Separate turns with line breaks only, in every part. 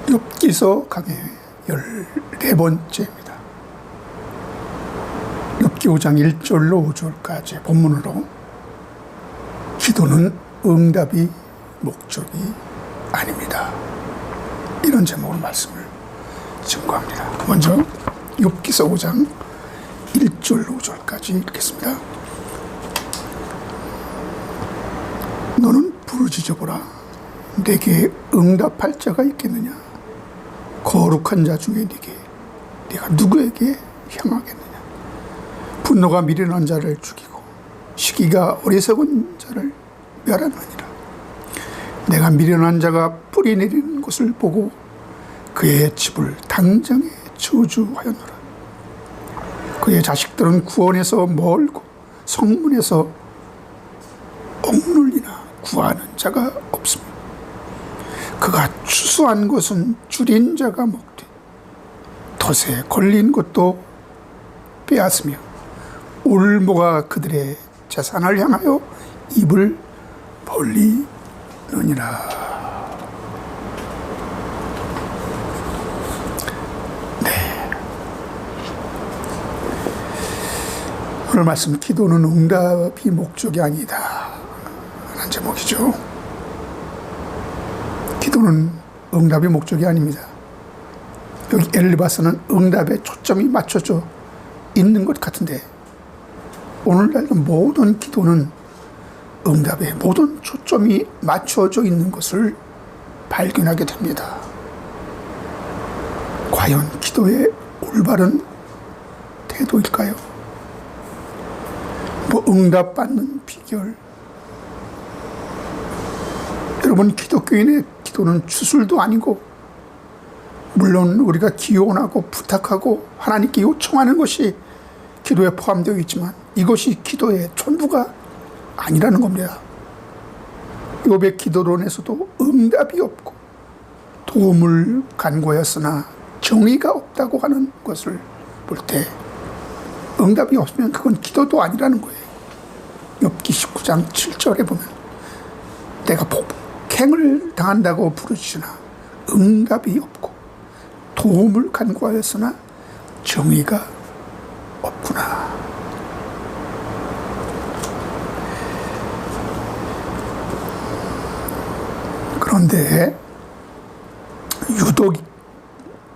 욥기서 강의 14번째입니다. 욥기 5장 1절로 5절까지 본문으로 기도는 응답이 목적이 아닙니다. 이런 제목으로 말씀을 증거합니다. 먼저 욥기서 5장 1절로 5절까지 읽겠습니다. 너는 부르짖어보라. 내게 응답할 자가 있겠느냐? 거룩한 자 중에 네가 누구에게 향하겠느냐? 분노가 미련한 자를 죽이고 시기가 어리석은 자를 멸하느니라. 내가 미련한 자가 뿌리 내리는 것을 보고 그의 집을 당장에 저주하였노라. 그의 자식들은 구원에서 멀고 성문에서 억눌리나 구하는 자가 없습니다. 그가 추수한 것은 줄인 자가 먹되 덫에 걸린 것도 빼앗으며 올모가 그들의 재산을 향하여 입을 벌리느니라. 네, 오늘 말씀 기도는 응답이 목적이 아니다 라는 제목이죠. 기도는 응답이 목적이 아닙니다. 여기 엘리바스는 응답에 초점이 맞춰져 있는 것 같은데 오늘날도 모든 기도는 응답에 모든 초점이 맞춰져 있는 것을 발견하게 됩니다. 과연 기도의 올바른 태도일까요? 응답받는 비결. 여러분, 기독교인의 기도는 주술도 아니고 물론 우리가 기원하고 부탁하고 하나님께 요청하는 것이 기도에 포함되어 있지만 이것이 기도의 전부가 아니라는 겁니다. 욥의 기도론에서도 응답이 없고 도움을 간구하였으나 정의가 없다고 하는 것을 볼 때 응답이 없으면 그건 기도도 아니라는 거예요. 욥기 19장 7절에 보면 내가 폭행을 당한다고 부르짖으나 응답이 없고 도움을 간구하였으나 정의가 없구나. 그런데 유독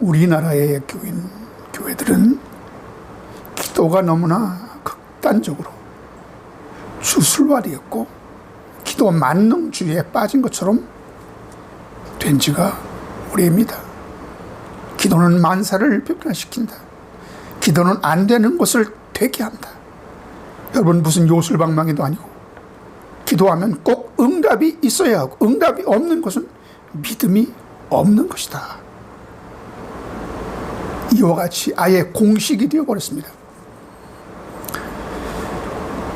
우리나라의 교회들은 기도가 너무나 극단적으로 주술화되었고 기도 만능주의에 빠진 것처럼 된 지가 오래입니다. 기도는 만사를 변화시킨다. 기도는 안 되는 것을 되게 한다. 여러분, 무슨 요술방망이도 아니고 기도하면 꼭 응답이 있어야 하고 응답이 없는 것은 믿음이 없는 것이다. 이와 같이 아예 공식이 되어버렸습니다.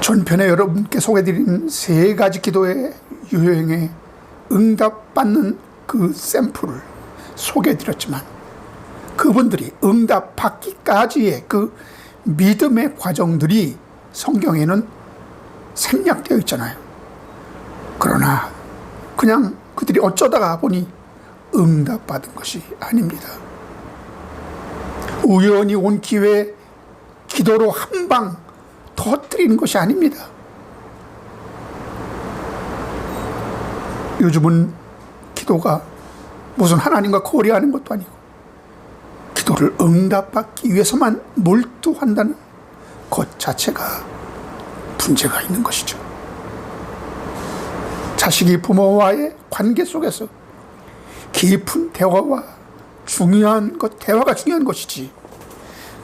전편에 여러분께 소개해드린 3가지 기도의 유형의 응답받는 그 샘플을 소개해드렸지만 그분들이 응답받기까지의 그 믿음의 과정들이 성경에는 생략되어 있잖아요. 그러나 그냥 그들이 어쩌다가 보니 응답받은 것이 아닙니다. 우연히 온 기회에 기도로 한 방 터뜨리는 것이 아닙니다. 요즘은 기도가 무슨 하나님과 거래하는 것도 아니고 기도를 응답받기 위해서만 몰두한다는 것 자체가 문제가 있는 것이죠. 자식이 부모와의 관계 속에서 깊은 대화가 중요한 것이지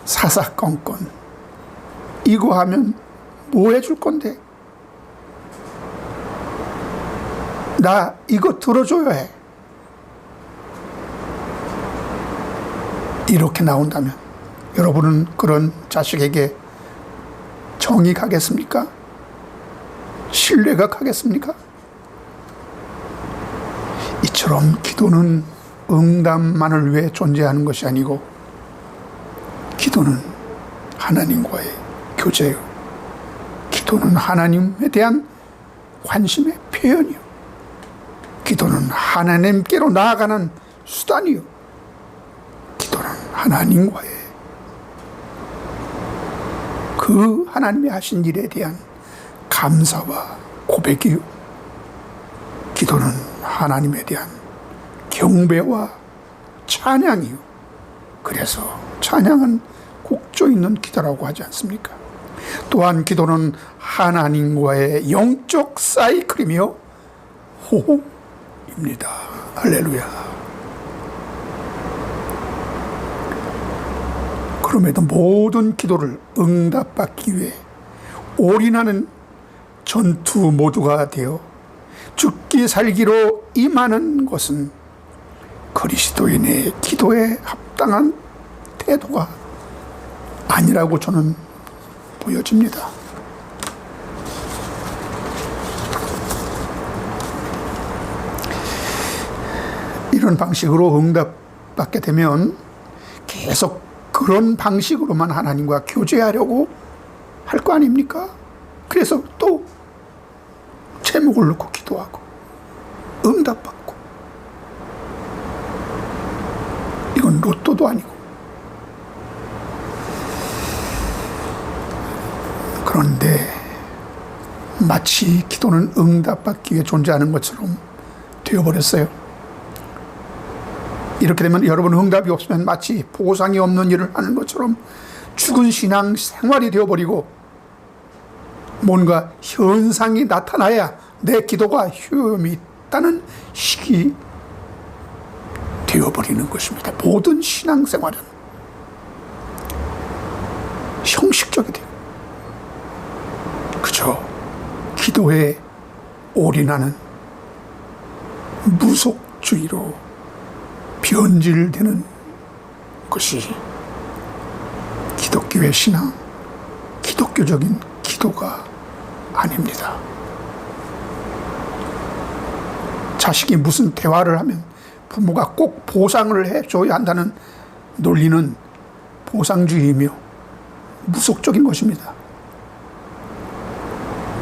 사사건건 이거 하면 뭐 해줄 건데? 나 이거 들어줘야 해. 이렇게 나온다면 여러분은 그런 자식에게 정이 가겠습니까? 신뢰가 가겠습니까? 이처럼 기도는 응답만을 위해 존재하는 것이 아니고 기도는 하나님과의 교제요. 기도는 하나님에 대한 관심의 표현이요. 기도는 하나님께로 나아가는 수단이요. 하나님과의 그 하나님이 하신 일에 대한 감사와 고백이요. 기도는 하나님에 대한 경배와 찬양이요. 그래서 찬양은 곡조 있는 기도라고 하지 않습니까? 또한 기도는 하나님과의 영적 사이클이며 호흡입니다. 할렐루야. 그럼에도 모든 기도를 응답받기 위해 올인하는 전투 모두가 되어 죽기 살기로 임하는 것은 그리스도인의 기도에 합당한 태도가 아니라고 저는 보여집니다. 이런 방식으로 응답받게 되면 계속 그런 방식으로만 하나님과 교제하려고 할 거 아닙니까? 그래서 또 제목을 놓고 기도하고 응답받고, 이건 로또도 아니고. 그런데 마치 기도는 응답받기 위해 존재하는 것처럼 되어버렸어요. 이렇게 되면 여러분, 응답이 없으면 마치 보상이 없는 일을 하는 것처럼 죽은 신앙 생활이 되어버리고, 뭔가 현상이 나타나야 내 기도가 효험이 있다는 식이 되어버리는 것입니다. 모든 신앙 생활은 형식적이 돼요. 그저 기도에 올인하는 무속주의로 변질되는 것이 기독교의 신앙, 기독교적인 기도가 아닙니다. 자식이 무슨 대화를 하면 부모가 꼭 보상을 해줘야 한다는 논리는 보상주의이며 무속적인 것입니다.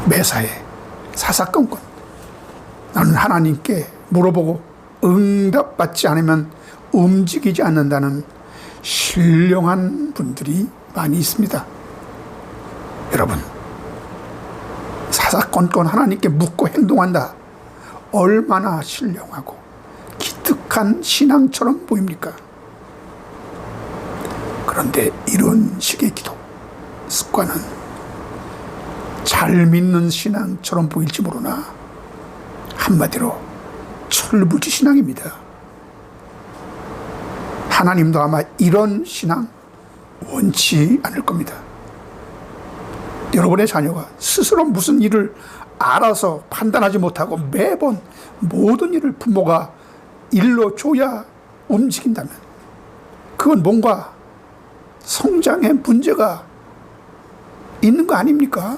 매사에 사사건건 나는 하나님께 물어보고 응답받지 않으면 움직이지 않는다는 신령한 분들이 많이 있습니다. 여러분, 사사건건 하나님께 묻고 행동한다. 얼마나 신령하고 기특한 신앙처럼 보입니까? 그런데 이런 식의 기도 습관은 잘 믿는 신앙처럼 보일지 모르나 한마디로 철부지 신앙입니다. 하나님도 아마 이런 신앙 원치 않을 겁니다. 여러분의 자녀가 스스로 무슨 일을 알아서 판단하지 못하고 매번 모든 일을 부모가 일러 줘야 움직인다면 그건 뭔가 성장에 문제가 있는 거 아닙니까?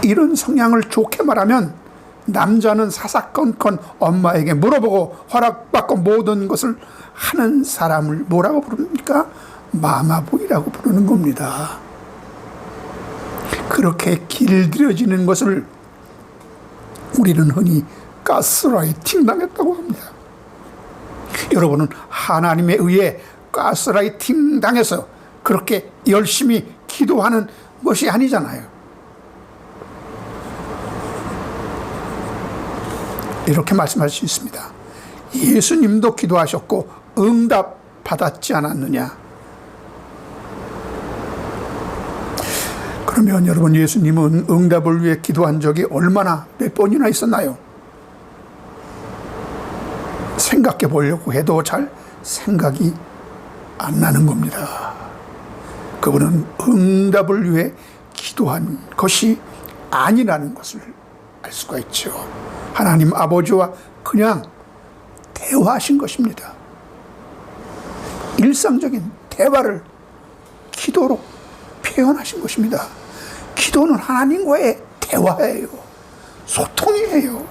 이런 성향을 좋게 말하면 남자는 사사건건 엄마에게 물어보고 허락받고 모든 것을 하는 사람을 뭐라고 부릅니까? 마마보이라고 부르는 겁니다. 그렇게 길들여지는 것을 우리는 흔히 가스라이팅 당했다고 합니다. 여러분은 하나님에 의해 가스라이팅 당해서 그렇게 열심히 기도하는 것이 아니잖아요. 이렇게 말씀할 수 있습니다. 예수님도 기도하셨고 응답 받았지 않았느냐? 그러면 여러분, 예수님은 응답을 위해 기도한 적이 얼마나 몇 번이나 있었나요? 생각해 보려고 해도 잘 생각이 안 나는 겁니다. 그분은 응답을 위해 기도한 것이 아니라는 것을 알 수가 있죠. 하나님 아버지와 그냥 대화하신 것입니다. 일상적인 대화를 기도로 표현하신 것입니다. 기도는 하나님과의 대화예요. 소통이에요.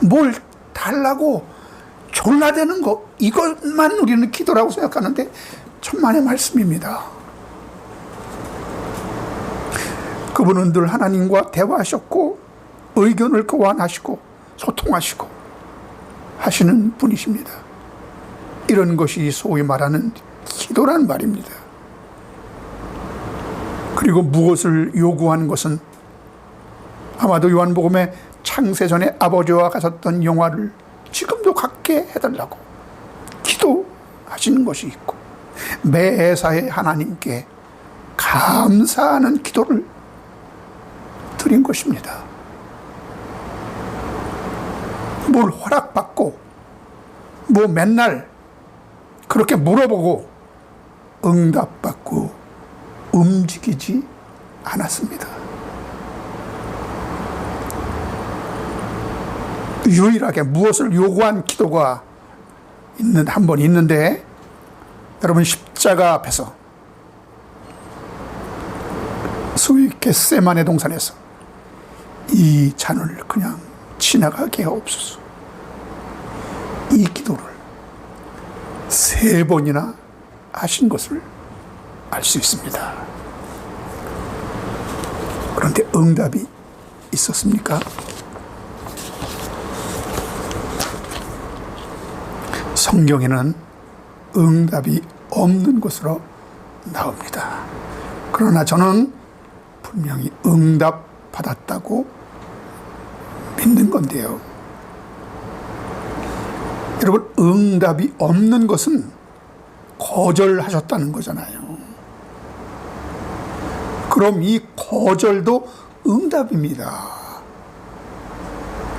뭘 달라고 졸라대는 거, 이것만 우리는 기도라고 생각하는데 천만의 말씀입니다. 그분은 늘 하나님과 대화하셨고 의견을 교환하시고 소통하시고 하시는 분이십니다. 이런 것이 소위 말하는 기도란 말입니다. 그리고 무엇을 요구하는 것은 아마도 요한복음에 창세전에 아버지와 가졌던 영화를 지금도 갖게 해달라고 기도하시는 것이 있고, 매사에 하나님께 감사하는 기도를 드린 것입니다. 뭘 허락받고 뭐 맨날 그렇게 물어보고 응답받고 움직이지 않았습니다. 유일하게 무엇을 요구한 기도가 한 번 있는데, 여러분 십자가 앞에서 소위 겟세마네 동산에서 이 잔을 그냥 지나가게 하옵소서, 이 기도를 3번이나 하신 것을 알 수 있습니다. 그런데 응답이 있었습니까? 성경에는 응답이 없는 것으로 나옵니다. 그러나 저는 분명히 응답 받았다고 믿는 건데요. 여러분, 응답이 없는 것은 거절하셨다는 거잖아요. 그럼 이 거절도 응답입니다.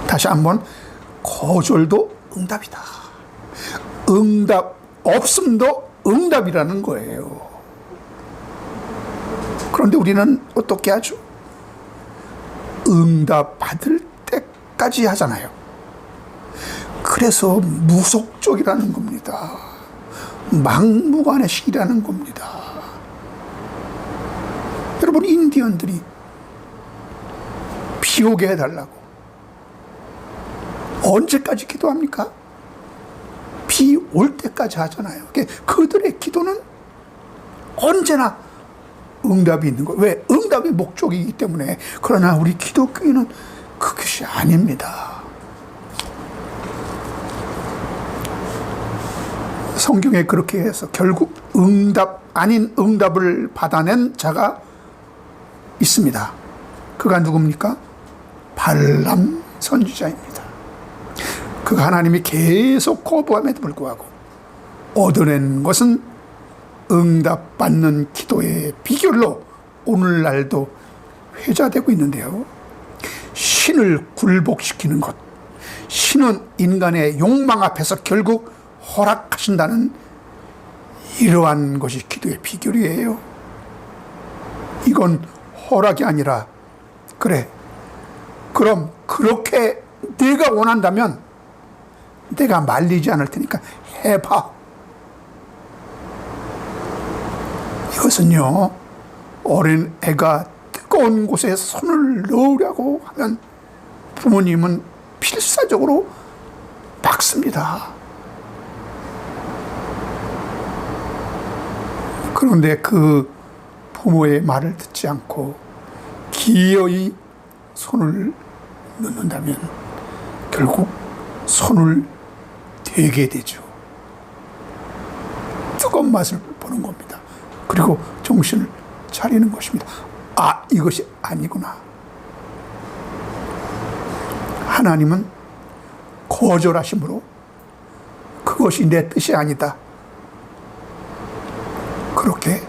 다시 한번, 거절도 응답이다. 응답 없음도 응답이라는 거예요. 그런데 우리는 어떻게 하죠? 응답 받을 때까지 하잖아요. 그래서 무속적이라는 겁니다. 막무가내식이라는 겁니다. 여러분, 인디언들이 비 오게 해달라고 언제까지 기도합니까? 비 올 때까지 하잖아요. 그들의 기도는 언제나 응답이 있는 거예요. 왜? 응답이 목적이기 때문에. 그러나 우리 기독교인은 그것이 아닙니다. 성경에 그렇게 해서 결국 응답 아닌 응답을 받아낸 자가 있습니다. 그가 누굽니까? 발람 선지자입니다. 그가 하나님이 계속 거부함에도 불구하고 얻어낸 것은 응답받는 기도의 비결로 오늘날도 회자되고 있는데요. 신을 굴복시키는 것, 신은 인간의 욕망 앞에서 결국 허락하신다는 이러한 것이 기도의 비결이에요. 이건 허락이 아니라, 그래, 그럼 그렇게 네가 원한다면 내가 말리지 않을 테니까 해봐. 이것은요, 어린 애가 뜨거운 곳에 손을 넣으려고 하면 부모님은 필사적으로 막습니다. 그런데 그 부모의 말을 듣지 않고 기어이 손을 넣는다면 결국 손을 대게 되죠. 뜨거운 맛을 보는 겁니다. 그리고 정신을 차리는 것입니다. 아, 이것이 아니구나. 하나님은 거절하심으로 그것이 내 뜻이 아니다, 그렇게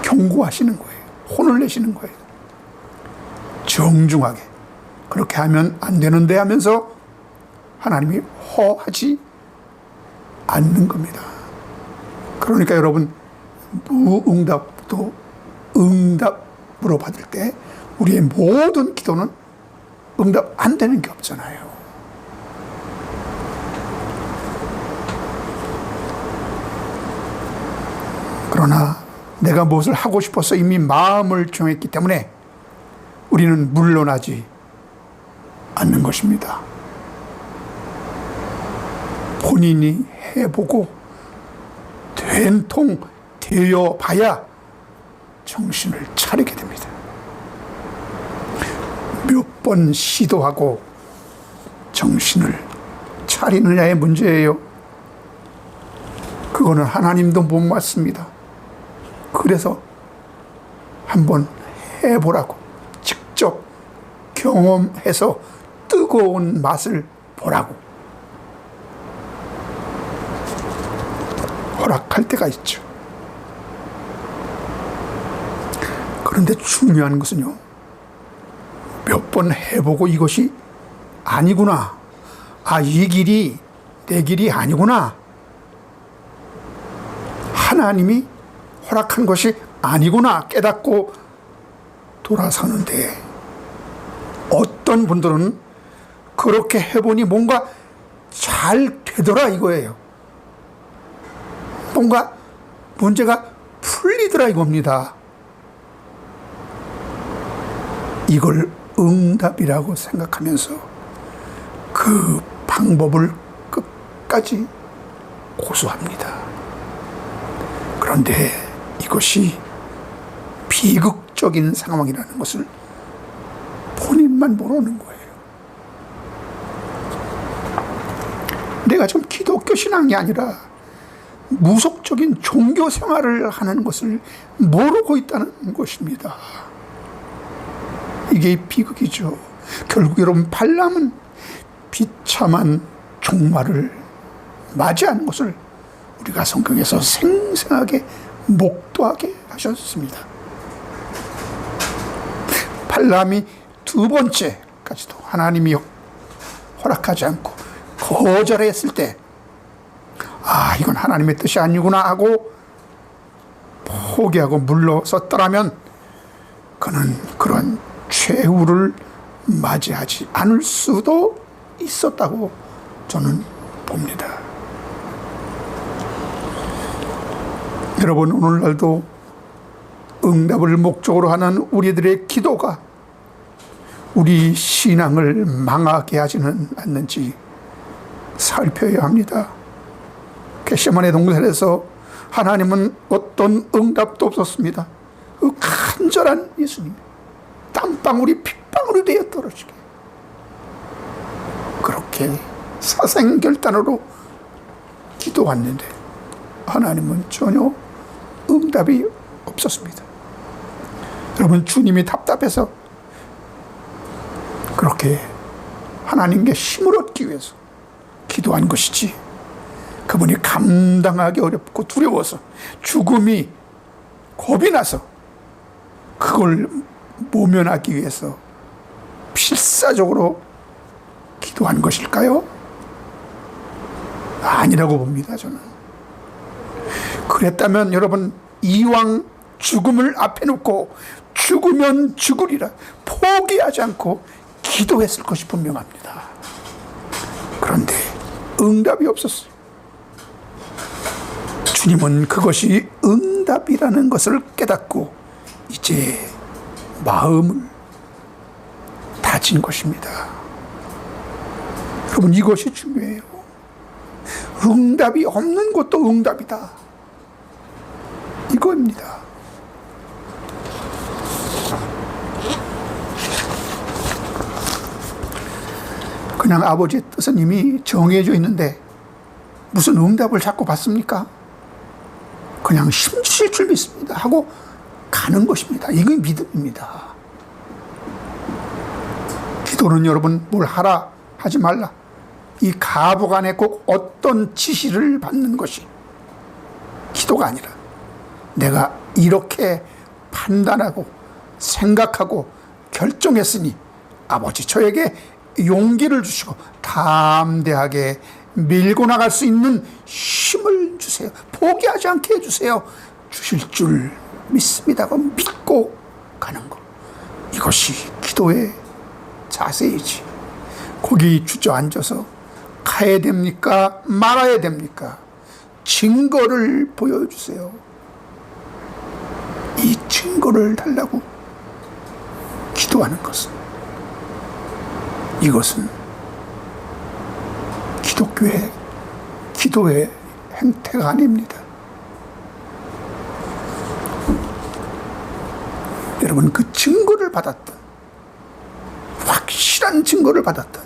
경고하시는 거예요. 혼을 내시는 거예요. 정중하게 그렇게 하면 안 되는데 하면서 하나님이 허하지 않는 겁니다. 그러니까 여러분, 무응답도 응답으로 받을 때 우리의 모든 기도는 응답 안 되는 게 없잖아요. 그러나 내가 무엇을 하고 싶어서 이미 마음을 정했기 때문에 우리는 물러나지 않는 것입니다. 본인이 해보고 된통 되어 봐야 정신을 차리게 됩니다. 몇 번 시도하고 정신을 차리느냐의 문제예요. 그거는 하나님도 못 맞습니다. 그래서 한번 해보라고, 직접 경험해서 뜨거운 맛을 보라고 허락할 때가 있죠. 그런데 중요한 것은요, 몇 번 해보고 이것이 아니구나, 이 길이 내 길이 아니구나, 하나님이 허락한 것이 아니구나 깨닫고 돌아서는데, 어떤 분들은 그렇게 해보니 뭔가 잘 되더라 이거예요. 뭔가 문제가 풀리더라 이겁니다. 이걸 응답이라고 생각하면서 그 방법을 끝까지 고수합니다. 그런데 이것이 비극적인 상황이라는 것을 본인만 모르는 거예요. 내가 좀 기독교 신앙이 아니라 무속적인 종교 생활을 하는 것을 모르고 있다는 것입니다. 이게 비극이죠. 결국 여러분, 발람은 비참한 종말을 맞이하는 것을 우리가 성경에서 생생하게 목도하게 하셨습니다. 발람이 두 번째까지도 하나님이 허락하지 않고 거절했을 때, 이건 하나님의 뜻이 아니구나 하고 포기하고 물러섰더라면 그는 그런 최후를 맞이하지 않을 수도 있었다고 저는 봅니다. 여러분, 오늘날도 응답을 목적으로 하는 우리들의 기도가 우리 신앙을 망하게 하지는 않는지 살펴야 합니다. 겟세마네 동산에서 하나님은 어떤 응답도 없었습니다. 그 간절한 예수님, 땀방울이 핏방울이 되어 떨어지게, 그렇게 사생결단으로 기도했는데 하나님은 전혀 응답이 없었습니다. 여러분, 주님이 답답해서 그렇게 하나님께 힘을 얻기 위해서 기도한 것이지, 그분이 감당하기 어렵고 두려워서 죽음이 겁이 나서 그걸 모면하기 위해서 필사적으로 기도한 것일까요? 아니라고 봅니다, 저는. 그랬다면 여러분, 이왕 죽음을 앞에 놓고 죽으면 죽으리라 포기하지 않고 기도했을 것이 분명합니다. 그런데 응답이 없었어요. 주님은 그것이 응답이라는 것을 깨닫고 이제 마음을 다진 것입니다. 여러분, 이것이 중요해요. 응답이 없는 것도 응답이다, 이겁니다. 그냥 아버지의 뜻은 이미 정해져 있는데 무슨 응답을 자꾸 받습니까? 그냥 힘주실 줄 믿습니다 하고 가는 것입니다. 이게 믿음입니다. 기도는 여러분, 뭘 하라 하지 말라, 이 가복 안에 꼭 어떤 지시를 받는 것이 기도가 아니라, 내가 이렇게 판단하고 생각하고 결정했으니 아버지 저에게 용기를 주시고 담대하게 밀고 나갈 수 있는 힘을 주세요, 포기하지 않게 해주세요, 주실 줄 믿습니다고 믿고 가는 것, 이것이 기도의 자세이지. 거기 주저앉아서 가야 됩니까 말아야 됩니까? 증거를 보여주세요. 이 증거를 달라고 기도하는 것은, 이것은 기도의 행태가 아닙니다. 여러분, 그 증거를 받았던, 확실한 증거를 받았던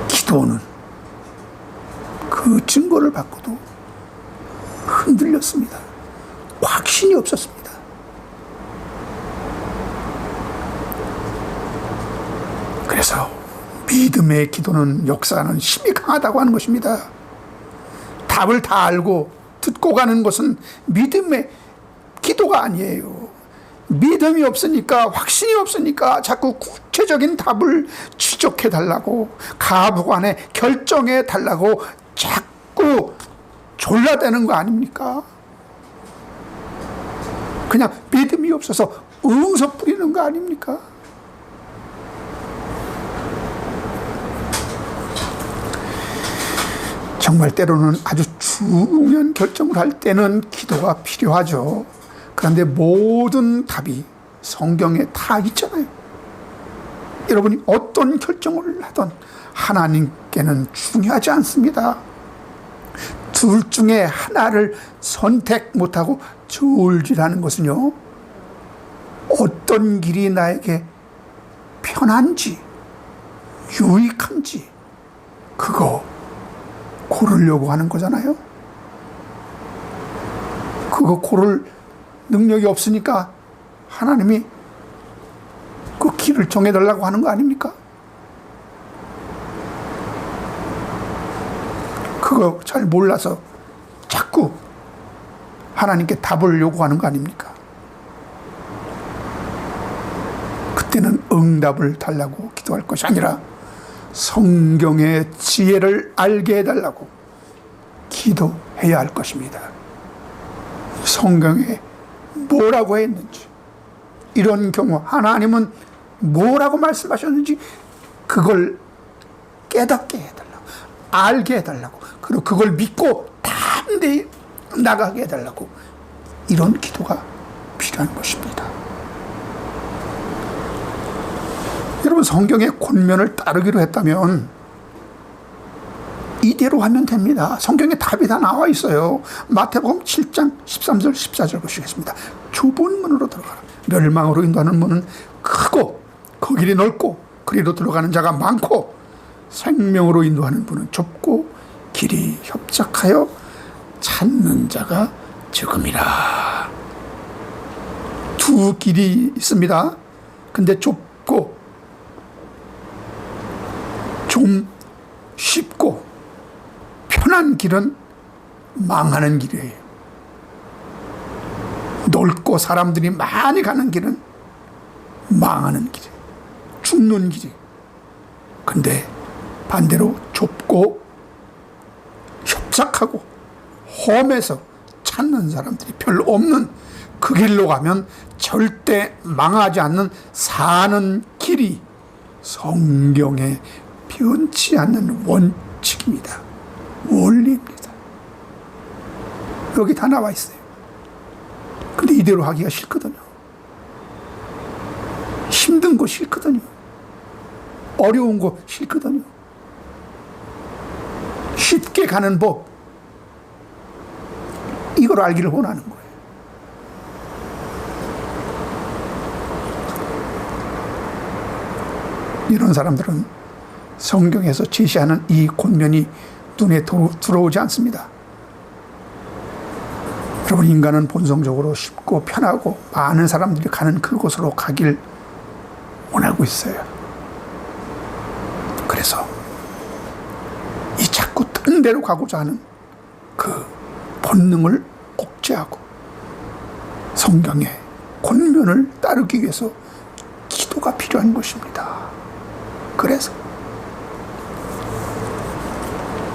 기도는 그 그 증거를 받고도 흔들렸습니다. 확신이 없었습니다. 그래서 믿음의 기도는 역사하는 힘이 강하다고 하는 것입니다. 답을 다 알고 듣고 가는 것은 믿음의 기도가 아니에요. 믿음이 없으니까, 확신이 없으니까 자꾸 구체적인 답을 지적해 달라고, 가부간에 결정해 달라고 자꾸 졸라대는 거 아닙니까? 그냥 믿음이 없어서 응석 부리는 거 아닙니까? 정말 때로는 아주 중요한 결정을 할 때는 기도가 필요하죠. 그런데 모든 답이 성경에 다 있잖아요. 여러분이 어떤 결정을 하든 하나님께는 중요하지 않습니다. 둘 중에 하나를 선택 못하고 저울질하는 것은요, 어떤 길이 나에게 편한지 유익한지 그거 고르려고 하는 거잖아요. 그거 고를 능력이 없으니까 하나님이 그 길을 정해달라고 하는 거 아닙니까? 그거 잘 몰라서 자꾸 하나님께 답을 요구하는 거 아닙니까? 그때는 응답을 달라고 기도할 것이 아니라 성경의 지혜를 알게 해달라고 기도해야 할 것입니다. 성경에 뭐라고 했는지, 이런 경우 하나님은 뭐라고 말씀하셨는지 그걸 깨닫게 해달라고, 알게 해달라고, 그리고 그걸 믿고 담대히 나가게 해달라고, 이런 기도가 필요한 것입니다. 여러분, 성경의 권면을 따르기로 했다면 이대로 하면 됩니다. 성경에 답이 다 나와 있어요. 마태복음 7장 13절 14절 보시겠습니다. 좁은 문으로 들어가라. 멸망으로 인도하는 문은 크고 그 길이 넓고 그리로 들어가는 자가 많고, 생명으로 인도하는 문은 좁고 길이 협착하여 찾는 자가 적음이라. 두 길이 있습니다. 근데 좁고 좀 쉽고 편한 길은 망하는 길이에요. 넓고 사람들이 많이 가는 길은 망하는 길이에요. 죽는 길이에요. 근데 반대로 좁고 협착하고 험해서 찾는 사람들이 별로 없는 그 길로 가면 절대 망하지 않는 사는 길이 성경에 변치 않는 원칙입니다. 원리입니다. 여기 다 나와 있어요. 근데 이대로 하기가 싫거든요. 힘든 거 싫거든요. 어려운 거 싫거든요. 쉽게 가는 법, 이걸 알기를 원하는 거예요. 이런 사람들은 성경에서 제시하는 이 권면이 눈에 들어오지 않습니다. 여러분, 인간은 본성적으로 쉽고 편하고 많은 사람들이 가는 그곳으로 가길 원하고 있어요. 그래서 이 자꾸 딴 데로 가고자 하는 그 본능을 억제하고 성경의 권면을 따르기 위해서 기도가 필요한 것입니다. 그래서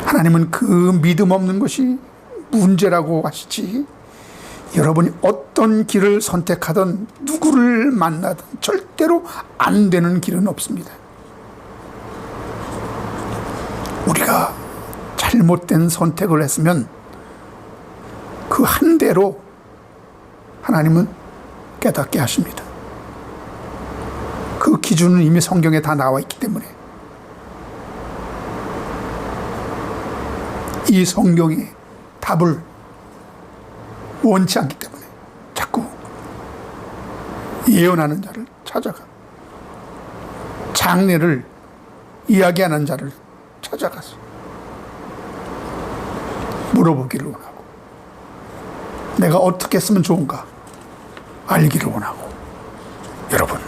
하나님은 그 믿음 없는 것이 문제라고 하시지, 여러분이 어떤 길을 선택하든 누구를 만나든 절대로 안 되는 길은 없습니다. 우리가 잘못된 선택을 했으면 그 한 대로 하나님은 깨닫게 하십니다. 그 기준은 이미 성경에 다 나와 있기 때문에, 이 성경이 답을 원치 않기 때문에 자꾸 예언하는 자를 찾아가, 장래를 이야기하는 자를 찾아가서 물어보기를 원하고, 내가 어떻게 했으면 좋은가 알기를 원하고. 여러분,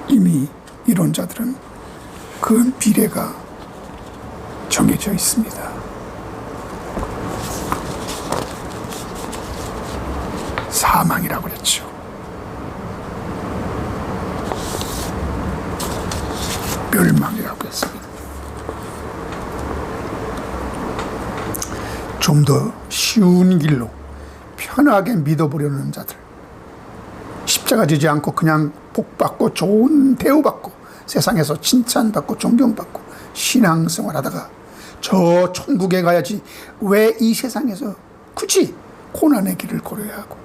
이미 이런 자들은 그 미래가 정해져 있습니다. 사망이라고 그랬죠. 멸망이라고 했습니다. 좀 더 쉬운 길로 편하게 믿어보려는 자들, 십자가 지지 않고 그냥 복받고 좋은 대우받고 세상에서 칭찬받고 존경받고 신앙생활하다가 저 천국에 가야지 왜 이 세상에서 굳이 고난의 길을 걸어야 하고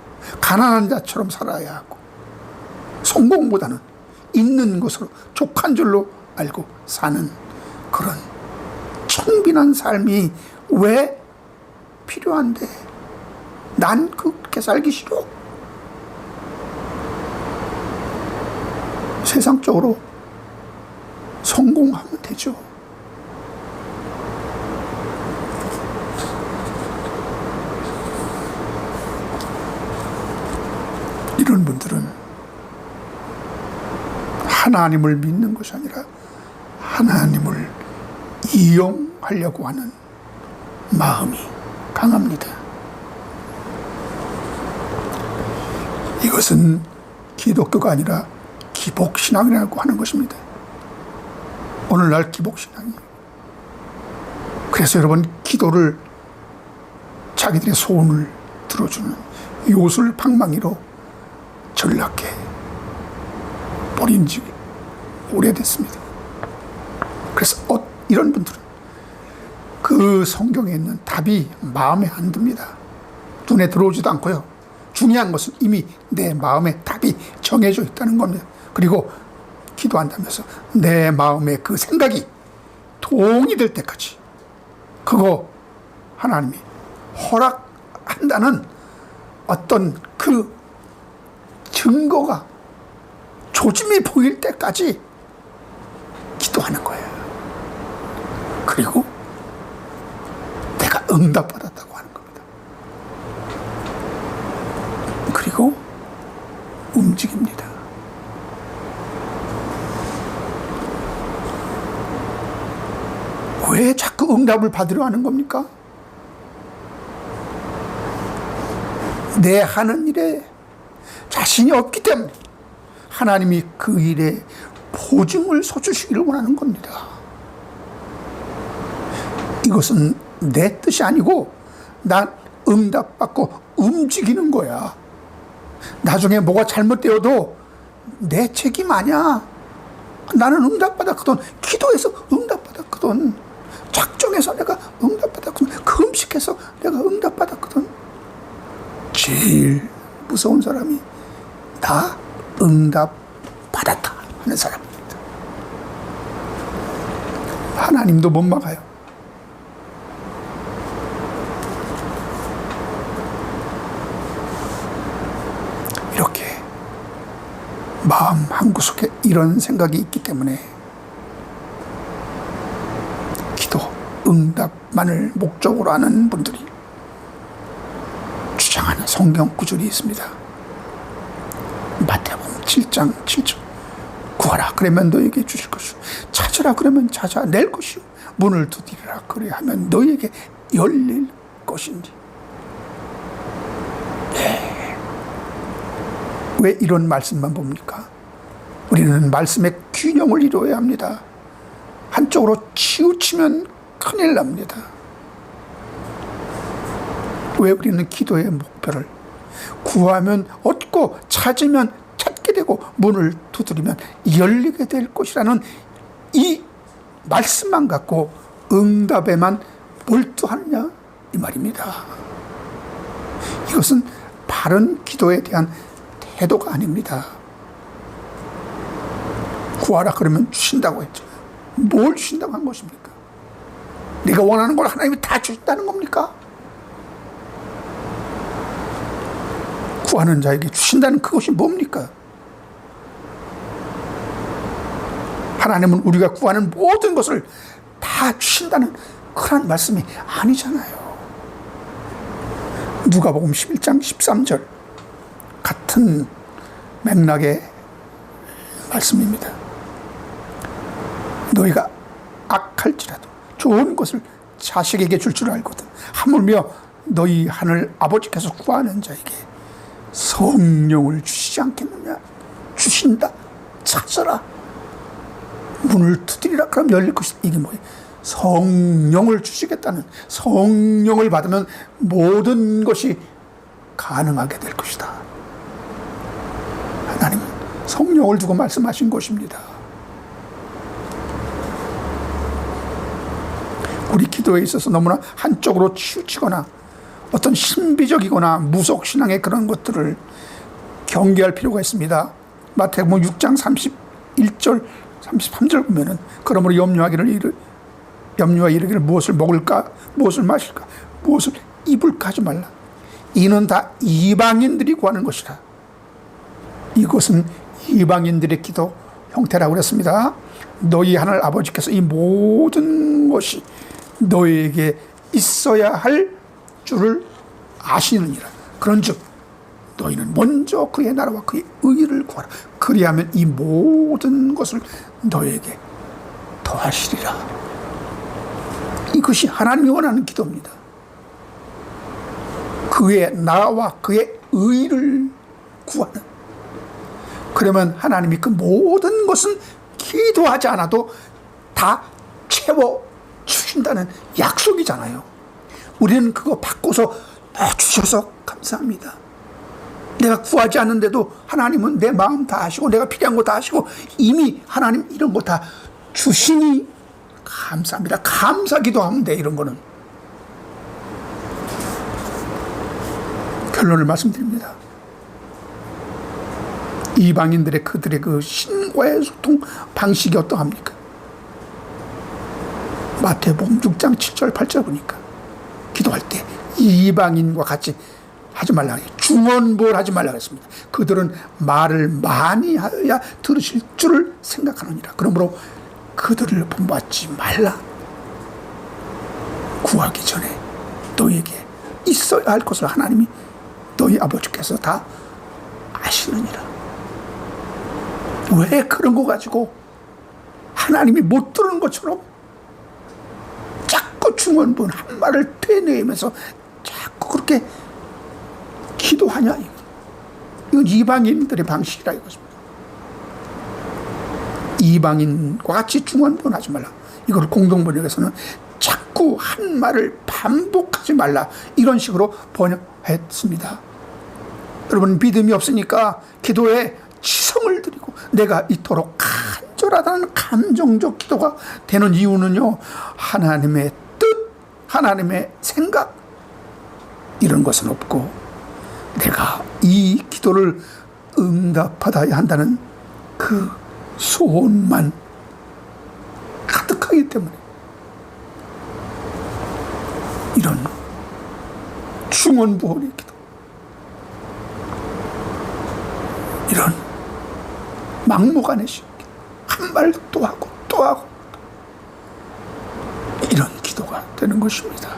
가난한 자처럼 살아야 하고 성공보다는 있는 것으로 족한 줄로 알고 사는 그런 청빈한 삶이 왜 필요한데 난 그렇게 살기 싫어. 세상적으로 성공하면 되죠. 이런 분들은 하나님을 믿는 것이 아니라 하나님을 이용하려고 하는 마음이 강합니다. 이것은 기독교가 아니라 기복신앙이라고 하는 것입니다. 오늘날 기복신앙이에요. 그래서 여러분, 기도를 자기들의 소원을 들어주는 요술방망이로 전락해 버린 지 오래됐습니다. 그래서 이런 분들은 그 성경에 있는 답이 마음에 안 듭니다. 눈에 들어오지도 않고요. 중요한 것은 이미 내 마음에 답이 정해져 있다는 겁니다. 그리고 기도한다면서 내 마음에 그 생각이 동의될 때까지 그거 하나님이 허락한다는 어떤 그 증거가 조짐이 보일 때까지 기도하는 거예요. 그리고 내가 응답받았다고 하는 겁니다. 그리고 움직입니다. 왜 자꾸 응답을 받으려 하는 겁니까? 내 하는 일에 자신이 없기 때문에 하나님이 그 일에 보증을 서주시기를 원하는 겁니다. 이것은 내 뜻이 아니고 난 응답받고 움직이는 거야. 나중에 뭐가 잘못되어도 내 책임 아니야. 나는 응답받았거든. 기도해서 응답받았거든. 작정해서 내가 응답받았거든. 금식해서 내가 응답받았거든. 제일 무서운 사람이 나 응답받았다 하는 사람입니다. 하나님도 못 막아요. 이렇게 마음 한구석에 이런 생각이 있기 때문에 기도, 응답만을 목적으로 하는 분들이 주장하는 성경 구절이 있습니다. 마태복음 7장 7절. 구하라 그러면 너에게 주실 것이요, 찾으라 그러면 찾아낼 것이요, 문을 두드리라 그래 하면 너에게 열릴 것인지. 왜 이런 말씀만 봅니까? 우리는 말씀의 균형을 이루어야 합니다. 한쪽으로 치우치면 큰일 납니다. 왜 우리는 기도의 목표를 구하면 얻고 찾으면 찾게 되고 문을 두드리면 열리게 될 것이라는 이 말씀만 갖고 응답에만 몰두하느냐 이 말입니다. 이것은 바른 기도에 대한 태도가 아닙니다. 구하라 그러면 주신다고 했죠. 뭘 주신다고 한 것입니까? 네가 원하는 걸 하나님이 다 주신다는 겁니까? 구하는 자에게 주신다는 그것이 뭡니까? 하나님은 우리가 구하는 모든 것을 다 주신다는 그런 말씀이 아니잖아요. 누가복음 11장 13절 같은 맥락의 말씀입니다. 너희가 악할지라도 좋은 것을 자식에게 줄 줄 알거든 하물며 너희 하늘 아버지께서 구하는 자에게 성령을 주시지 않겠느냐. 주신다. 찾아라. 문을 두드리라. 그럼 열릴 것이다. 이게 뭐예요? 성령을 주시겠다는, 성령을 받으면 모든 것이 가능하게 될 것이다. 하나님은 성령을 두고 말씀하신 것입니다. 우리 기도에 있어서 너무나 한쪽으로 치우치거나 어떤 신비적이거나 무속신앙의 그런 것들을 경계할 필요가 있습니다. 마태복음 6장 31절 33절 보면은 그러므로 염려와 이르기를 무엇을 먹을까 무엇을 마실까 무엇을 입을까 하지 말라. 이는 다 이방인들이 구하는 것이라. 이것은 이방인들의 기도 형태라고 그랬습니다. 너희 하늘 아버지께서 이 모든 것이 너희에게 있어야 할 줄을 아시느니라. 그런즉 너희는 먼저 그의 나라와 그의 의를 구하라. 그리하면 이 모든 것을 너희에게 더하시리라. 이것이 하나님이 원하는 기도입니다. 그의 나라와 그의 의를 구하는. 그러면 하나님이 그 모든 것은 기도하지 않아도 다 채워 주신다는 약속이잖아요. 우리는 그거 받고서 주셔서 감사합니다. 내가 구하지 않는데도 하나님은 내 마음 다 아시고 내가 필요한 거 다 아시고 이미 하나님 이런 거 다 주시니 감사합니다. 감사 기도하면 돼. 이런 거는. 결론을 말씀드립니다. 이방인들의 그들의 그 신과의 소통 방식이 어떠합니까? 마태복음 6장 7절 8절 보니까 기도할 때 이방인과 같이 하지 말라고 해요. 중언부언 하지 말라고 했습니다. 그들은 말을 많이 하여야 들으실 줄을 생각하느니라. 그러므로 그들을 본받지 말라. 구하기 전에 너희에게 있어야 할 것을 하나님이 너희 아버지께서 다 아시느니라. 왜 그런 거 가지고 하나님이 못 들은 것처럼 자꾸 중언부언 한 말을 되뇌면서 자꾸 그렇게 기도하냐. 이건 이방인들의 방식이라 이것입니다. 이방인과 같이 중언부언 하지 말라. 이걸 공동번역에서는 자꾸 한 말을 반복하지 말라. 이런 식으로 번역했습니다. 여러분, 믿음이 없으니까 기도에 치성을 드리고 내가 이토록 간절하다는 감정적 기도가 되는 이유는요, 하나님의 뜻, 하나님의 생각 이런 것은 없고 내가 이 기도를 응답받아야 한다는 그 소원만 가득하기 때문에 이런 중언부언의 기도, 이런 막무가내 기도, 한 말 또 하고 또 하고 이런 기도가 되는 것입니다.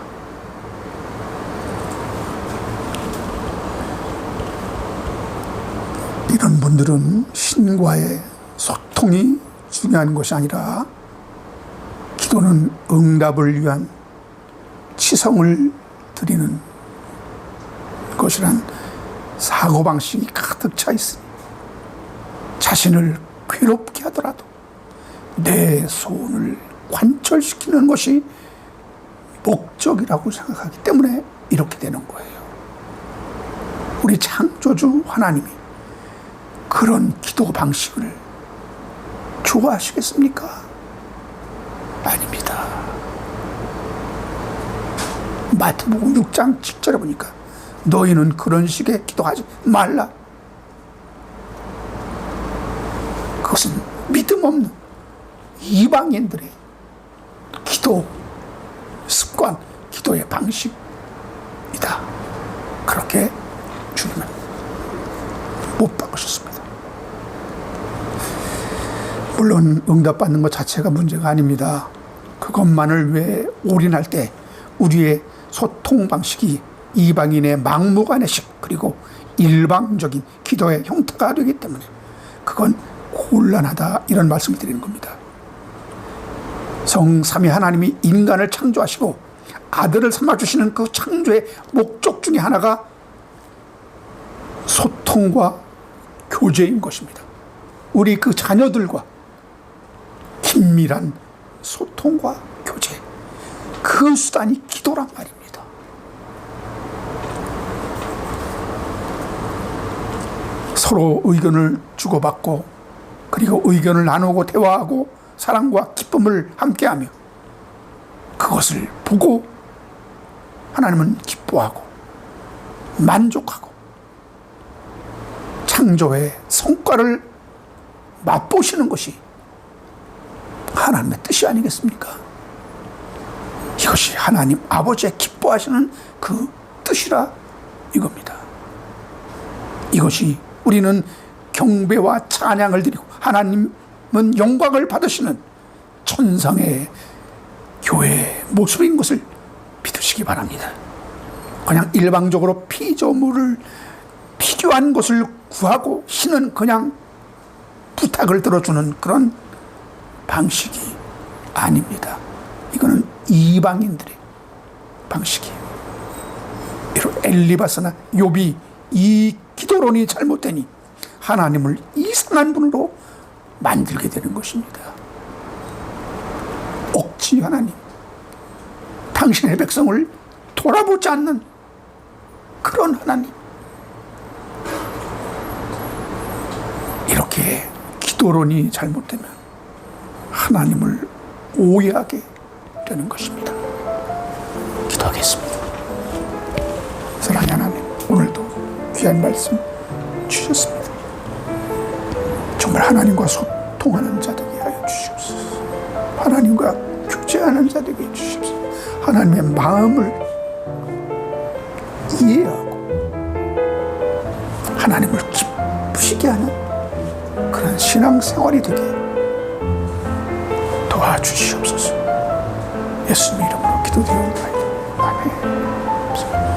이런 분들은 신과의 소통이 중요한 것이 아니라 기도는 응답을 위한 치성을 드리는 것이란 사고방식이 가득 차 있으니 자신을 괴롭게 하더라도 내 소원을 관철시키는 것이 목적이라고 생각하기 때문에 이렇게 되는 거예요. 우리 창조주 하나님이 그런 기도 방식을 좋아하시겠습니까? 아닙니다. 마태복음 6장 7절에 보니까 너희는 그런 식의 기도하지 말라. 그것은 믿음 없는 이방인들의 기도 습관, 기도의 방식이다. 그렇게 주님은 못 바꾸셨습니다. 물론 응답받는 것 자체가 문제가 아닙니다. 그것만을 왜 올인할 때 우리의 소통 방식이 이방인의 막무가내식 그리고 일방적인 기도의 형태가 되기 때문에 그건 곤란하다, 이런 말씀을 드리는 겁니다. 성삼위 하나님이 인간을 창조하시고 아들을 삼아주시는 그 창조의 목적 중에 하나가 소통과 교제인 것입니다. 우리 그 자녀들과 긴밀한 소통과 교제, 그 수단이 기도란 말입니다. 서로 의견을 주고받고 그리고 의견을 나누고 대화하고 사랑과 기쁨을 함께하며 그것을 보고 하나님은 기뻐하고 만족하고 창조의 성과를 맛보시는 것이 하나님의 뜻이 아니겠습니까? 이것이 하나님 아버지의 기뻐하시는 그 뜻이라 이겁니다. 이것이 우리는 경배와 찬양을 드리고 하나님은 영광을 받으시는 천상의 교회의 모습인 것을 믿으시기 바랍니다. 그냥 일방적으로 피조물을 필요한 것을 구하고 신은 그냥 부탁을 들어주는 그런 방식이 아닙니다. 이거는 이방인들의 방식이에요. 이런 엘리바스나 욥이 이 기도론이 잘못되니 하나님을 이상한 분으로 만들게 되는 것입니다. 억지 하나님, 당신의 백성을 돌아보지 않는 그런 하나님, 이렇게 기도론이 잘못되면 하나님을 오해하게 되는 것입니다. 기도하겠습니다. 사랑하는 하나님, 오늘도 귀한 말씀 주셨습니다. 정말 하나님과 소통하는 자 되게 하여 주시옵소서. 하나님과 교제하는 자 되게 해 주시옵소서. 하나님의 마음을 이해하고 하나님을 기쁘시게 하는 그런 신앙생활이 되게 도와주시옵소서. 예수님 이름으로 기도드리옵나이다. 아멘.